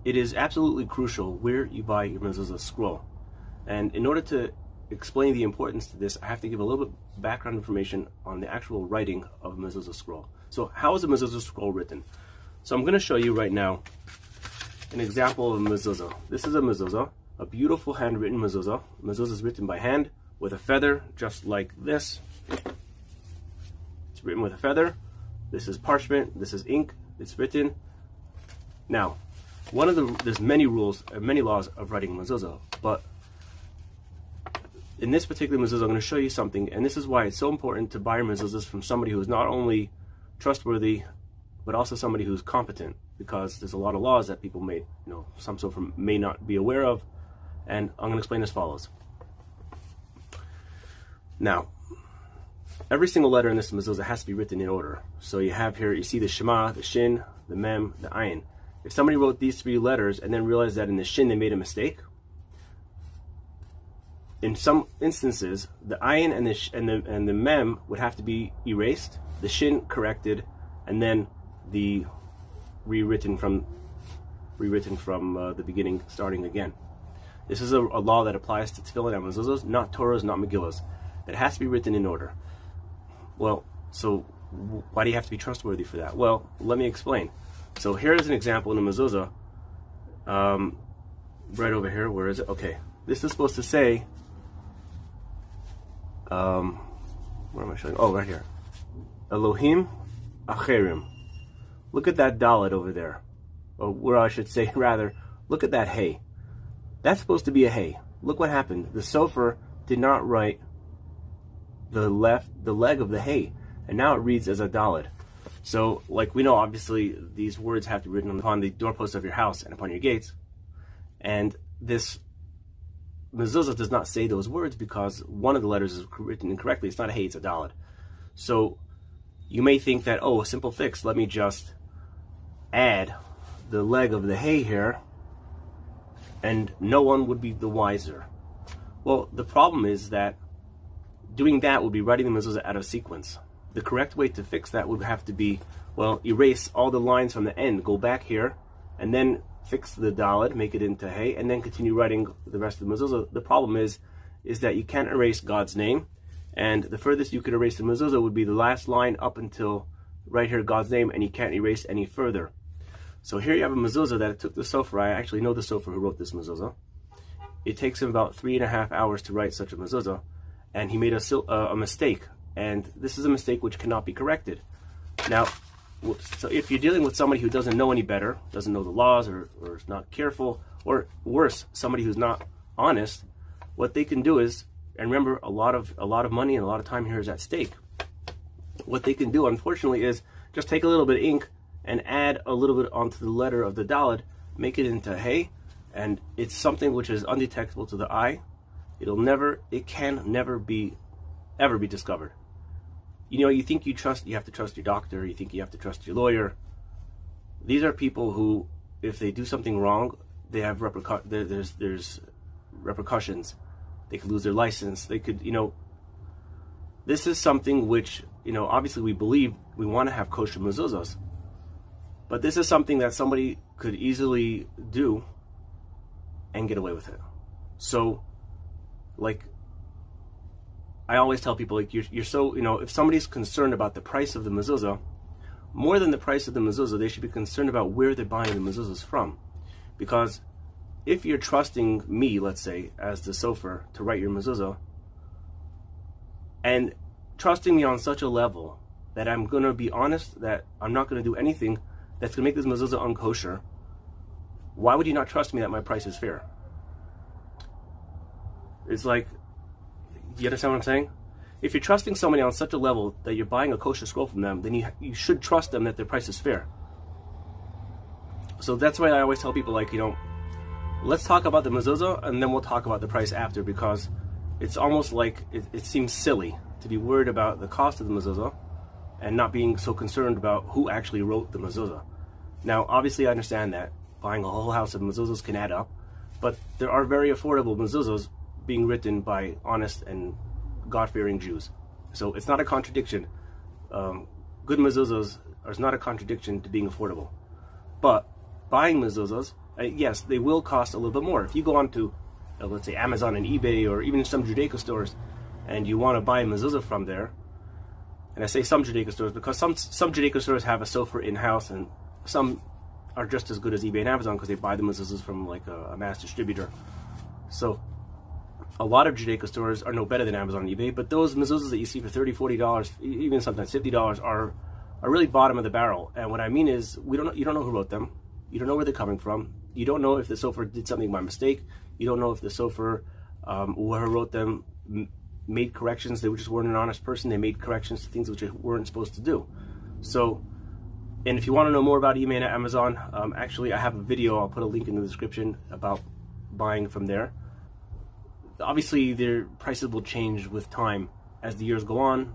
it is absolutely crucial where you buy your Mezuzah scroll. And in order to explain the importance to this, I have to give a little bit background information on the actual writing of a Mezuzah scroll. So how is a Mezuzah scroll written? So I'm going to show you right now an example of a Mezuzah. This is a Mezuzah, a beautiful handwritten Mezuzah. Mezuzah is written by hand with a feather, just like this. It's written with a feather. This is parchment. This is ink. It's written. Now, there's many rules, many laws of writing Mezuzah, but in this particular Mezuzah, I'm going to show you something, and this is why it's so important to buy your Mezuzahs from somebody who is not only trustworthy, but also somebody who's competent, because there's a lot of laws that people some Sofer may not be aware of, and I'm going to explain as follows. Now, every single letter in this Mezuzah has to be written in order. So you have here, you see the Shema, the Shin, the Mem, the Ayin. If somebody wrote these three letters and then realized that in the Shin they made a mistake, in some instances, the Ayin and the Mem would have to be erased, the Shin corrected, and then the rewritten from the beginning, starting again. This is a law that applies to Tefillin and Mezuzahs, not Torahs, not Megillas. It has to be written in order. Well, so why do you have to be trustworthy for that? Well, let me explain. So here is an example in a Mezuzah. Right over here. Where is it? Okay. This is supposed to say. Where am I showing? Oh, right here. Elohim Acherim. Look at that dalet over there. Or where I should say, rather, look at that hay. That's supposed to be a hay. Look what happened. The Sofer did not write the leg of the hay, and now it reads as a dalet. So, like we know, obviously, these words have to be written upon the doorposts of your house and upon your gates. And this Mezuzah does not say those words because one of the letters is written incorrectly. It's not a hey, it's a dalet. So, you may think that, oh, a simple fix, let me just add the leg of the hay here, and no one would be the wiser. Well, the problem is that doing that would be writing the Mezuzah out of sequence. The correct way to fix that would have to be, well, erase all the lines from the end, go back here, and then fix the dalet, make it into hay, and then continue writing the rest of the Mezuzah. The problem is that you can't erase God's name, and the furthest you could erase the Mezuzah would be the last line up until right here, God's name, and you can't erase any further. So here you have a Mezuzah that it took the Sofer. I actually know the Sofer who wrote this Mezuzah. It takes him about 3.5 hours to write such a Mezuzah, and he made a mistake. And this is a mistake which cannot be corrected. Now, so if you're dealing with somebody who doesn't know any better, doesn't know the laws, or is not careful, or worse, somebody who's not honest, what they can do is, and remember, a lot of money and a lot of time here is at stake. What they can do, unfortunately, is just take a little bit of ink and add a little bit onto the letter of the dalet, make it into hay, and it's something which is undetectable to the eye. It can never be ever be discovered. You think you have to trust your doctor, you think you have to trust your lawyer. These are people who, if they do something wrong, they have there's repercussions. They could lose their license. They could, this is something which, obviously we want to have kosher Mezuzahs, but this is something that somebody could easily do and get away with it. So, I always tell people, you're so, if somebody's concerned about the price of the Mezuzah, more than the price of the Mezuzah, they should be concerned about where they're buying the Mezuzahs from. Because if you're trusting me, let's say, as the Sofer, to write your Mezuzah, and trusting me on such a level that I'm going to be honest, that I'm not going to do anything that's going to make this Mezuzah unkosher, why would you not trust me that my price is fair? It's like, you understand what I'm saying? If you're trusting somebody on such a level that you're buying a kosher scroll from them, then you should trust them that their price is fair. So that's why I always tell people, let's talk about the Mezuzah and then we'll talk about the price after, because it's almost like it seems silly to be worried about the cost of the Mezuzah and not being so concerned about who actually wrote the Mezuzah. Now, obviously I understand that buying a whole house of Mezuzahs can add up, but there are very affordable Mezuzahs being written by honest and God-fearing Jews. So it's not a contradiction. Good Mezuzahs is not a contradiction to being affordable. But buying Mezuzahs Yes, they will cost a little bit more. If you go on to, let's say, Amazon and eBay, or even some Judaica stores, and you want to buy a mezuzah from there, and I say some Judaica stores because some Judaica stores have a Sofer in-house, and some are just as good as eBay and Amazon because they buy the mezuzahs from like a mass distributor. So a lot of Judaica stores are no better than Amazon and eBay, but those mezuzahs that you see for $30, $40, even sometimes $50 are really bottom of the barrel. And what I mean is, you don't know who wrote them. You don't know where they're coming from. You don't know if the Sofer did something by mistake. You don't know if the Sofer, whoever wrote them, made corrections. They just weren't an honest person. They made corrections to things which they weren't supposed to do. So, and if you want to know more about eBay and Amazon, actually I have a video, I'll put a link in the description, about buying from there. Obviously their prices will change with time as the years go on.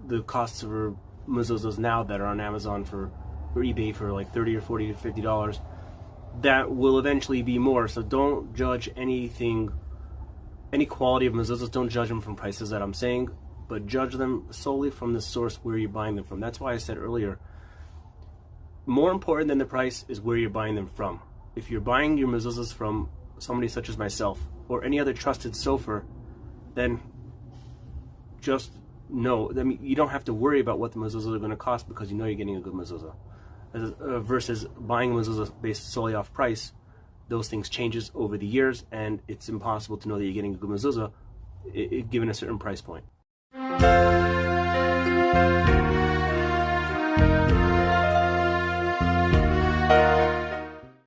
The costs for mezuzahs now that are on Amazon or eBay for like $30 or $40 to $50, that will eventually be more. So don't judge anything, any quality of mezuzahs, don't judge them from prices that I'm saying, but judge them solely from the source where you're buying them from. That's why I said earlier, more important than the price is where you're buying them from. If you're buying your mezuzahs from somebody such as myself or any other trusted Sofer, then just know, I mean, you don't have to worry about what the mezuzahs are going to cost because you know you're getting a good mezuzah. Versus buying a mezuzah based solely off price, those things changes over the years, and it's impossible to know that you're getting a good mezuzah given a certain price point.